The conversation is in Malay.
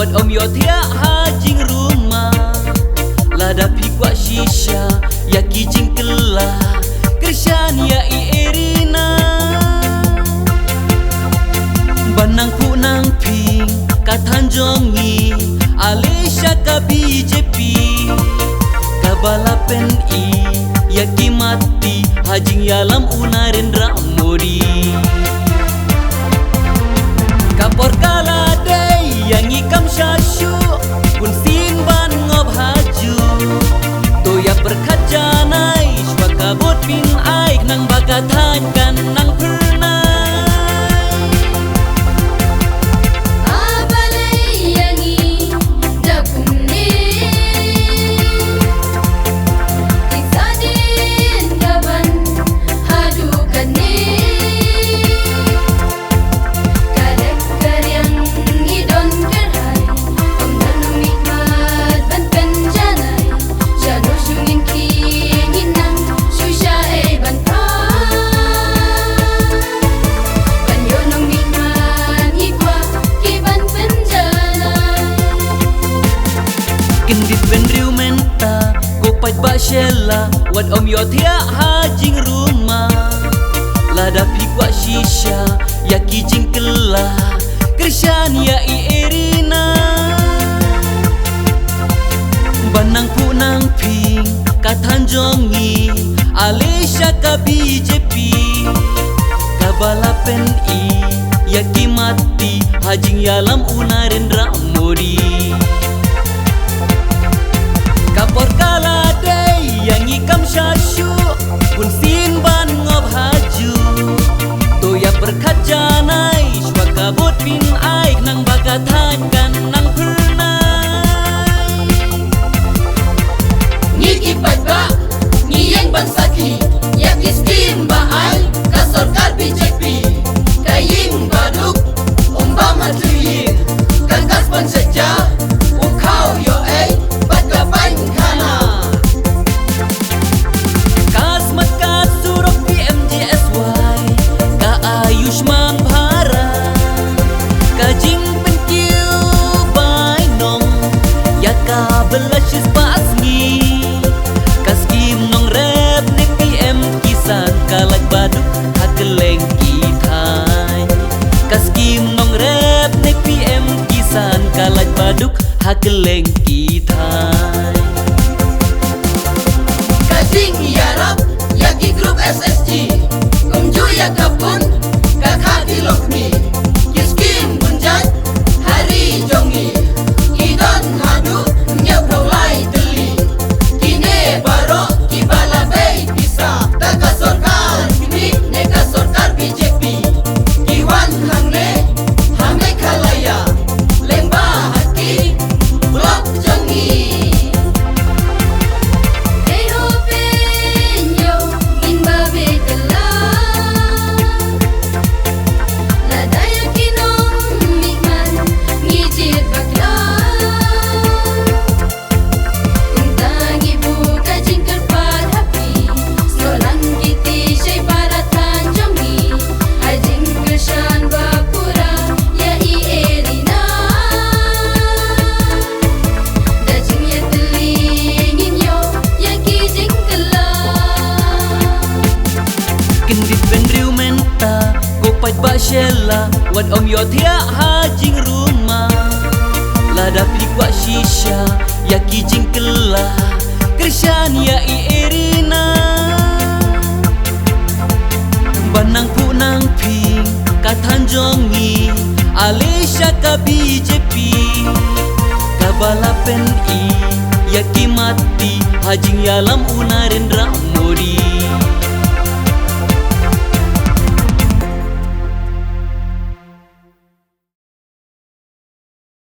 Wat om yo thia hajing rumah lada pikwa shisha ya kijing kela Krishan ya Irina Banang pu nang ping katanjongi Alisha ka BJP Kabalapen ya kimati hajing yalam Narendra Modi Kapor kala day yang ikam syasyu pun simban ngob haju toya perkajanai swaka bot pin aik nang bakatan kan nang pernah abalai yangi dapunne tiksadin gaban hadukane Kendit benriu menta kopat bakshela wat om yo thia hajing rumah lada pikwa shisha ya kijing kela Krishan ya Irina Banang pu nang ping katanjongi Alisha ka BJP Kabalapen ya kimati hajing yalam Narendra Modi Kapor kala day yang ikam syasyu pun simban ngob haju toya perkajanai swaka bot pin aik nang bakatan kan nang pernah ngiki patba ngiyeng bansaki yakiskin baai kasorkar BJP kaying baduk umbama tuyin kangkas panseja ukau yo ay patgapain kana kasmat kasurok PMJSY ka Ayushman Bharat kajing penkiu bainong ya ka belashis pasngi kaskim nong rep ne PM kisan kalak baduk hakeleng kitai kaskim nong rep ne PM kisan kalak baduk hakeleng kitai kajing yarap yaki grup SSG kumju ya kapun kakati lokmi kiskim bunjat hari jongi idon hadu nyabrolai deli kine baro kibala bay bisa takasorkar kini nekasorkar BJP kiwan hangle hame kalaya lemba hati blok jongi Kendit benriu menta kopat bakshela wat om yo thia hajing rumah lada pikwa shisha ya kijing kela Krishan ya Irina Banang pu nang ping katanjongi Alisha ka BJP Kabalapen ya kimati hajing yalam Narendra